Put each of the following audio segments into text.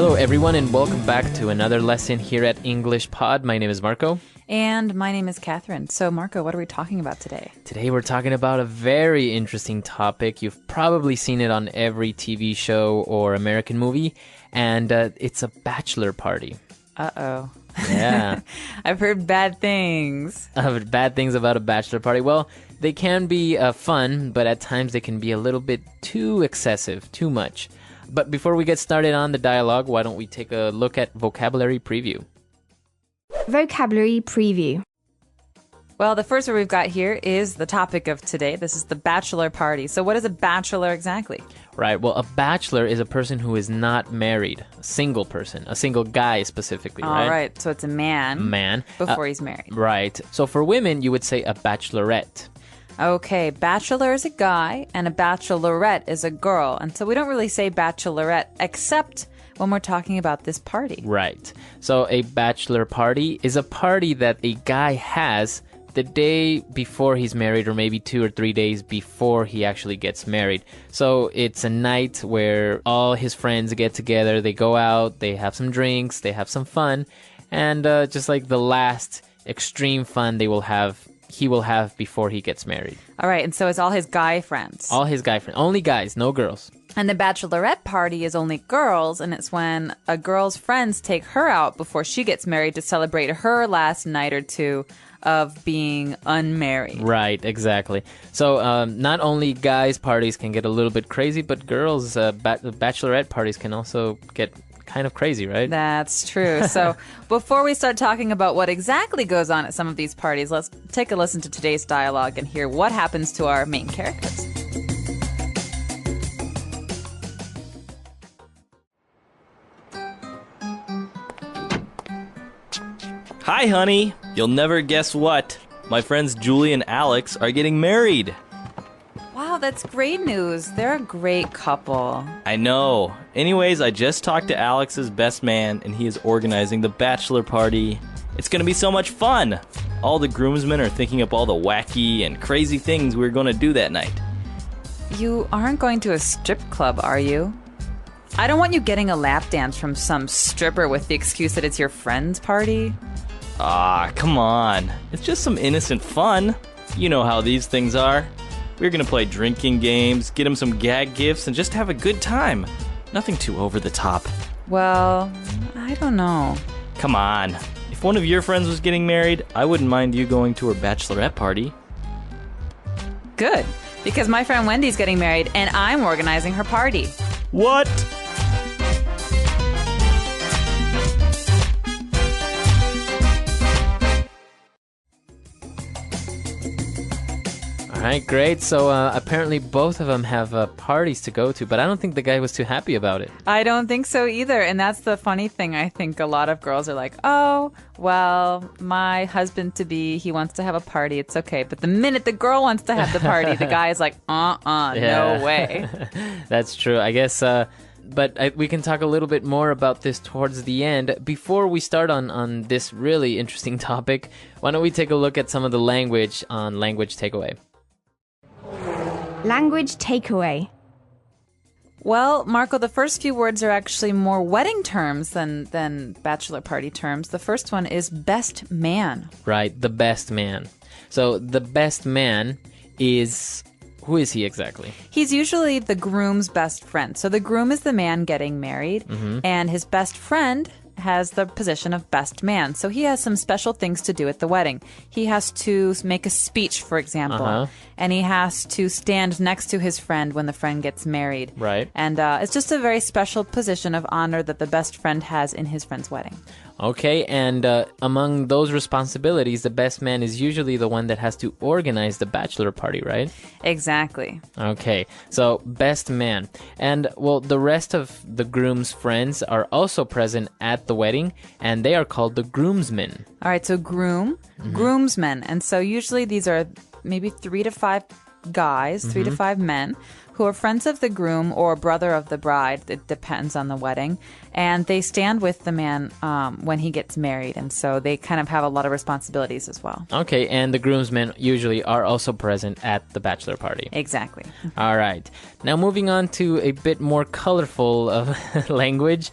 Hello, everyone, and welcome back to another lesson here at English Pod. My name is Marco. And my name is Catherine. So, Marco, what are we talking about today? Today, we're talking about a very interesting topic. You've probably seen it on every TV show or American movie, and it's a bachelor party. Uh-oh. Yeah. I've heard bad things. Bad things about a bachelor party. Well, they can be fun, but at times they can be a little bit too excessive, too much. But before we get started on the dialogue, why don't we take a look at vocabulary preview? Vocabulary preview. Well, the first word we've got here is the topic of today. This is the bachelor party. So what is a bachelor exactly? Right. Well, a bachelor is a person who is not married. A single person. A single guy specifically, right? All right. So it's a man. Before he's married. Right. So for women, you would say a bachelorette. Okay, bachelor is a guy and a bachelorette is a girl. And so we don't really say bachelorette except when we're talking about this party. Right. So a bachelor party is a party that a guy has the day before he's married, or maybe 2 or 3 days before he actually gets married. So it's a night where all his friends get together, they go out, they have some drinks, they have some fun, and just like the last extreme fun he will have before he gets married. All right, and so it's all his guy friends. All his guy friends. Only guys, no girls. And the bachelorette party is only girls, and it's when a girl's friends take her out before she gets married to celebrate her last night or two of being unmarried. Right, exactly. So not only guys' parties can get a little bit crazy, but girls' bachelorette parties can also get kind of crazy, right? That's true. So before we start talking about what exactly goes on at some of these parties, let's take a listen to today's dialogue and hear what happens to our main characters. Hi, honey. You'll never guess what. My friends Julie and Alex are getting married. Wow, that's great news. They're a great couple. I know. Anyways, I just talked to Alex's best man, and he is organizing the bachelor party. It's going to be so much fun. All the groomsmen are thinking up all the wacky and crazy things we're going to do that night. You aren't going to a strip club, are you? I don't want you getting a lap dance from some stripper with the excuse that it's your friend's party. Ah, come on. It's just some innocent fun. You know how these things are. We're going to play drinking games, get him some gag gifts, and just have a good time. Nothing too over the top. Well, I don't know. Come on. If one of your friends was getting married, I wouldn't mind you going to her bachelorette party. Good, because my friend Wendy's getting married, and I'm organizing her party. What? All right, great. So apparently both of them have parties to go to, but I don't think the guy was too happy about it. I don't think so either. And that's the funny thing. I think a lot of girls are like, oh, well, my husband-to-be, he wants to have a party. It's okay. But the minute the girl wants to have the party, the guy is like, no way. That's true. I guess... But we can talk a little bit more about this towards the end. Before we start on this really interesting topic, why don't we take a look at some of the language on Language Takeaway? Language takeaway. Well, Marco, the first few words are actually more wedding terms than bachelor party terms. The first one is best man. Right, the best man. So the best man is... Who is he exactly? He's usually the groom's best friend. So the groom is the man getting married, and his best friend has the position of best man. So he has some special things to do at the wedding. He has to make a speech, for example, and he has to stand next to his friend when the friend gets married. Right. And it's just a very special position of honor that the best friend has in his friend's wedding. Okay, and among those responsibilities, the best man is usually the one that has to organize the bachelor party, right? Exactly. Okay, so best man. And, well, the rest of the groom's friends are also present at the wedding, and they are called the groomsmen. All right, so groomsmen. And so usually these are maybe 3 to 5 guys, 3 to 5 men, who are friends of the groom or brother of the bride. It depends on the wedding. And they stand with the man when he gets married. And so they kind of have a lot of responsibilities as well. Okay, and the groomsmen usually are also present at the bachelor party. Exactly. All right. Now moving on to a bit more colorful language,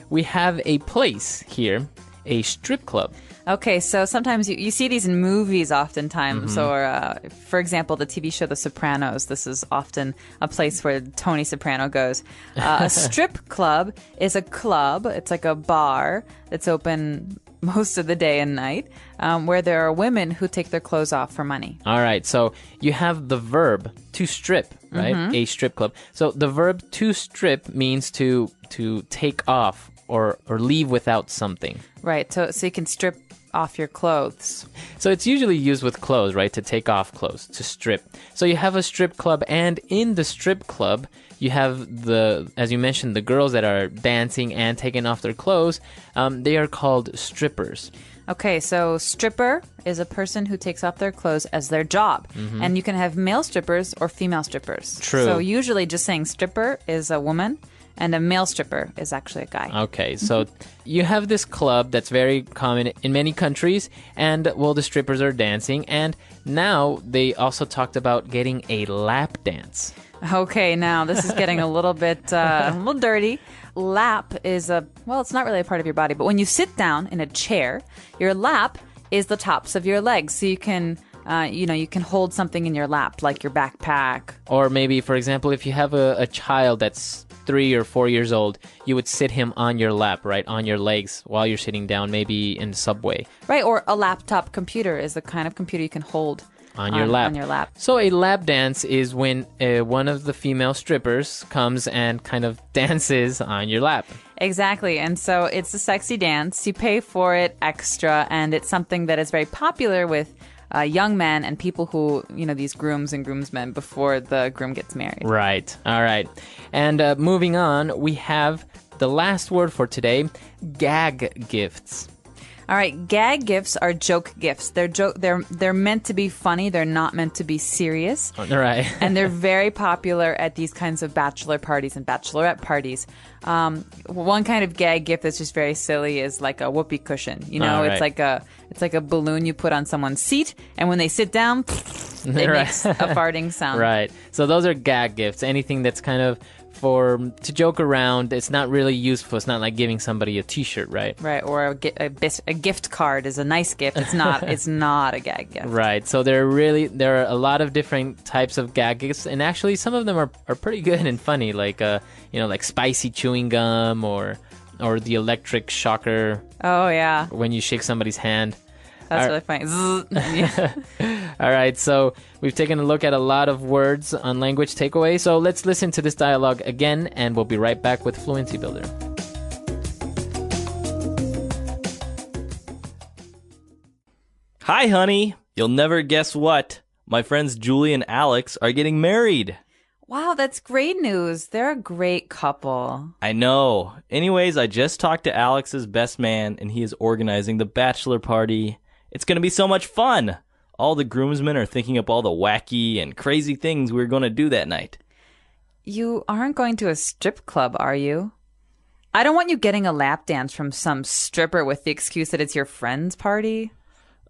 we have a place here, a strip club. Okay, so sometimes you see these in movies oftentimes, or for example, the TV show The Sopranos. This is often a place where Tony Soprano goes. A strip club is a club. It's like a bar that's open most of the day and night, where there are women who take their clothes off for money. All right, so you have the verb to strip, right? A strip club. So the verb to strip means to take off or leave without something. Right, so you can strip off your clothes. So it's usually used with clothes, right? To take off clothes, to strip. So you have a strip club, and in the strip club, you have as you mentioned, the girls that are dancing and taking off their clothes. They are called strippers. Okay, so stripper is a person who takes off their clothes as their job. And you can have male strippers or female strippers. True. So usually just saying stripper is a woman, and a male stripper is actually a guy. Okay, so you have this club that's very common in many countries, and, well, the strippers are dancing, and now they also talked about getting a lap dance. Okay, now this is getting a little bit a little dirty. Lap is it's not really a part of your body, but when you sit down in a chair, your lap is the tops of your legs, so you can you can hold something in your lap, like your backpack. Or maybe, for example, if you have a child that's 3 or 4 years old, you would sit him on your lap, right, on your legs while you're sitting down, maybe in the subway. Right, or a laptop computer is the kind of computer you can hold on your lap. So a lap dance is when one of the female strippers comes and kind of dances on your lap. Exactly, and so it's a sexy dance. You pay for it extra, and it's something that is very popular with young men and people who, these grooms and groomsmen before the groom gets married. Right. All right. And moving on, we have the last word for today, gag gifts. All right, gag gifts are joke gifts. They're meant to be funny. They're not meant to be serious. Right. And they're very popular at these kinds of bachelor parties and bachelorette parties. One kind of gag gift that's just very silly is like a whoopee cushion. Right. It's like a balloon you put on someone's seat, and when they sit down, it makes a farting sound. Right. So those are gag gifts. Anything that's kind of to joke around. It's not really useful. It's not like giving somebody a T-shirt, right? Right, or a gift card is a nice gift. It's not. It's not a gag gift. Right. So there are a lot of different types of gag gifts, and actually some of them are pretty good and funny, like like spicy chewing gum or the electric shocker. Oh yeah. When you shake somebody's hand. That's really funny. Yeah. All right, so we've taken a look at a lot of words on Language Takeaway. So let's listen to this dialogue again, and we'll be right back with Fluency Builder. Hi, honey. You'll never guess what. My friends Julie and Alex are getting married. Wow, that's great news. They're a great couple. I know. Anyways, I just talked to Alex's best man, and he is organizing the bachelor party. It's going to be so much fun. All the groomsmen are thinking up all the wacky and crazy things we're going to do that night. You aren't going to a strip club, are you? I don't want you getting a lap dance from some stripper with the excuse that it's your friend's party.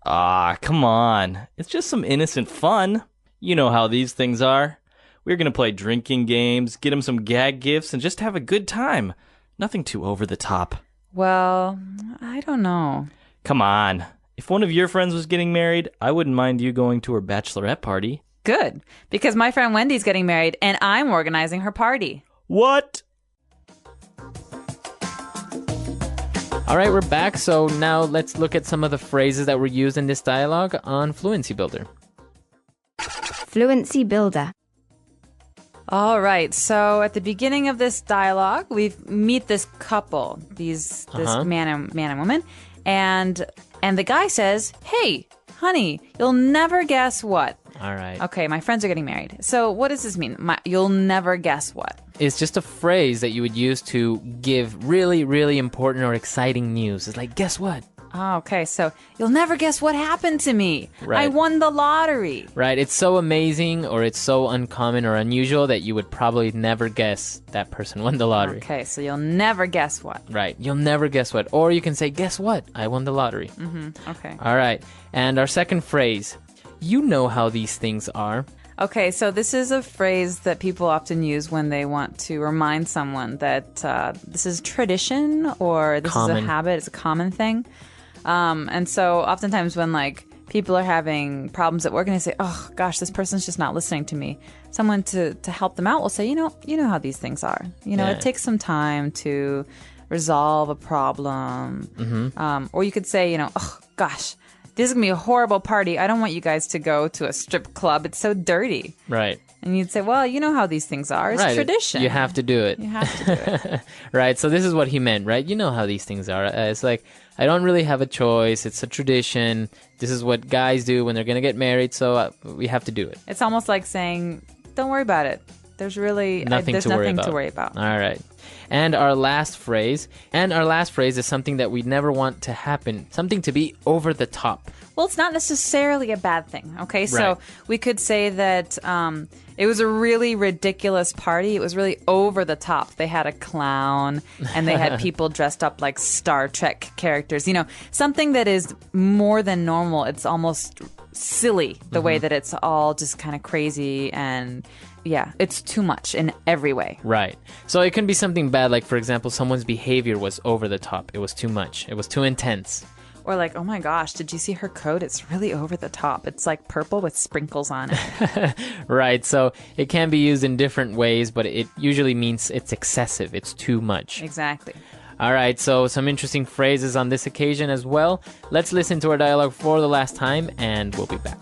Ah, come on. It's just some innocent fun. You know how these things are. We're going to play drinking games, get him some gag gifts, and just have a good time. Nothing too over the top. Well, I don't know. Come on. If one of your friends was getting married, I wouldn't mind you going to her bachelorette party. Good, because my friend Wendy's getting married, and I'm organizing her party. What? All right, we're back. So now let's look at some of the phrases that were used in this dialogue on Fluency Builder. Fluency Builder. All right, so at the beginning of this dialogue, we meet this couple, this man and woman, and the guy says, "Hey, honey, you'll never guess what." All right. Okay, my friends are getting married. So what does this mean? You'll never guess what? It's just a phrase that you would use to give really, really important or exciting news. It's like, guess what? Oh, okay. So you'll never guess what happened to me. Right. I won the lottery. Right. It's so amazing or it's so uncommon or unusual that you would probably never guess that person won the lottery. Okay, so you'll never guess what. Right. You'll never guess what. Or you can say, guess what? I won the lottery. Okay. All right. And our second phrase, you know how these things are. Okay, so this is a phrase that people often use when they want to remind someone that this is tradition or this is Common. a habit, it's a common thing. And so oftentimes when like people are having problems at work and they say, oh gosh, this person's just not listening to me, someone to help them out will say, you know how these things are. Yeah. It takes some time to resolve a problem. Or you could say, oh gosh, this is going to be a horrible party. I don't want you guys to go to a strip club. It's so dirty. Right. And you'd say, well, you know how these things are. It's Right. tradition. You have to do it. You have to do it. Right. So this is what he meant, right? You know how these things are. It's like, I don't really have a choice. It's a tradition. This is what guys do when they're going to get married. So we have to do it. It's almost like saying, don't worry about it. There's really Nothing to worry about. All right. And our last phrase is something that we never want to happen, something to be over the top. Well, it's not necessarily a bad thing, okay? Right. So we could say that it was a really ridiculous party. It was really over the top. They had a clown and they had people dressed up like Star Trek characters. Something that is more than normal. It's almost silly the way that it's all just kind of crazy and... yeah, it's too much in every way. Right. So it can be something bad, like, for example, someone's behavior was over the top. It was too much. It was too intense. Or like, oh my gosh, did you see her coat? It's really over the top. It's like purple with sprinkles on it. Right. So it can be used in different ways, but it usually means it's excessive. It's too much. Exactly. All right. So some interesting phrases on this occasion as well. Let's listen to our dialogue for the last time, and we'll be back.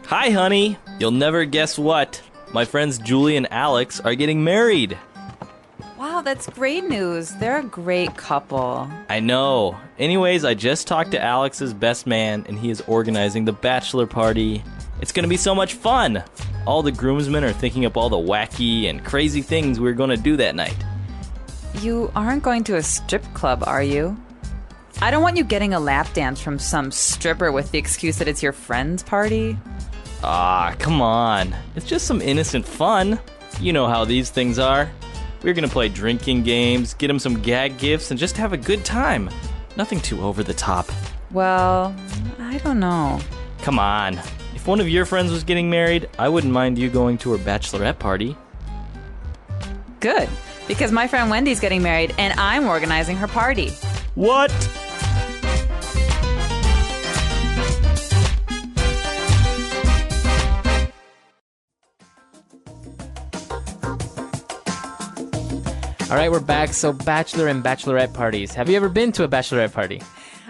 Hi, honey. You'll never guess what. My friends Julie and Alex are getting married. Wow, that's great news. They're a great couple. I know. Anyways, I just talked to Alex's best man, and he is organizing the bachelor party. It's going to be so much fun. All the groomsmen are thinking up all the wacky and crazy things we're going to do that night. You aren't going to a strip club, are you? I don't want you getting a lap dance from some stripper with the excuse that it's your friend's party. Ah, come on. It's just some innocent fun. You know how these things are. We're gonna play drinking games, get him some gag gifts, and just have a good time. Nothing too over the top. Well, I don't know. Come on. If one of your friends was getting married, I wouldn't mind you going to her bachelorette party. Good, because my friend Wendy's getting married and I'm organizing her party. What? All right, we're back. So bachelor and bachelorette parties. Have you ever been to a bachelorette party?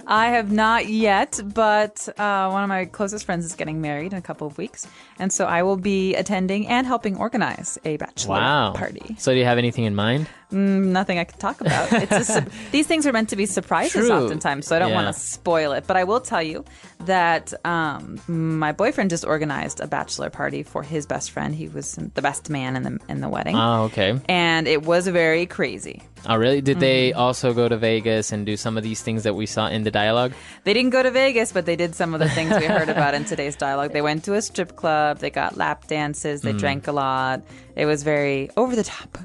I have not yet, but one of my closest friends is getting married in a couple of weeks. And so I will be attending and helping organize a bachelor party. So do you have anything in mind? Nothing I can talk about. These things are meant to be surprises True. oftentimes, so I don't want to spoil it. But I will tell you that my boyfriend just organized a bachelor party for his best friend. He was the best man in the wedding. Oh, okay. And it was very crazy. Oh, really? Did they also go to Vegas and do some of these things that we saw in the dialogue? They didn't go to Vegas, but they did some of the things we heard about in today's dialogue. They went to a strip club. They got lap dances. They drank a lot. It was very over the top.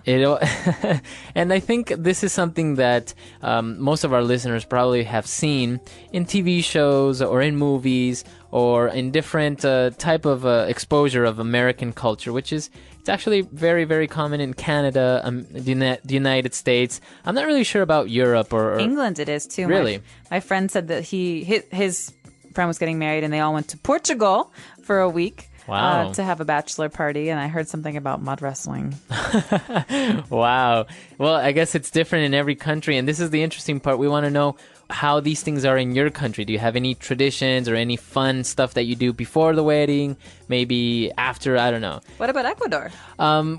And I think this is something that most of our listeners probably have seen in TV shows or in movies or in different type of exposure of American culture, which is it's actually very, very common in Canada, the United States. I'm not really sure about Europe or England. It is too. Really? My friend said that his friend was getting married and they all went to Portugal for a week. Wow. To have a bachelor party, and I heard something about mud wrestling. Wow. Well, I guess it's different in every country, and this is the interesting part. We want to know how these things are in your country. Do you have any traditions or any fun stuff that you do before the wedding, maybe after, I don't know. What about Ecuador?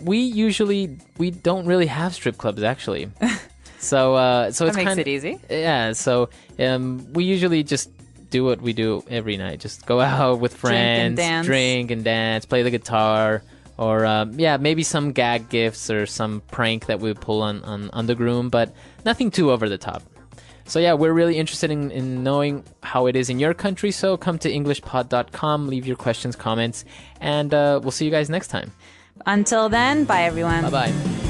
We don't really have strip clubs, actually. So it's that makes it easy. Yeah, so we usually just do what we do every night. Just go out with friends, drink and dance, play the guitar, or maybe some gag gifts or some prank that we pull on the groom, but nothing too over the top. So yeah, we're really interested in knowing how it is in your country, so come to englishpod.com, leave your questions, comments, and we'll see you guys next time. Until then, bye everyone. Bye-bye.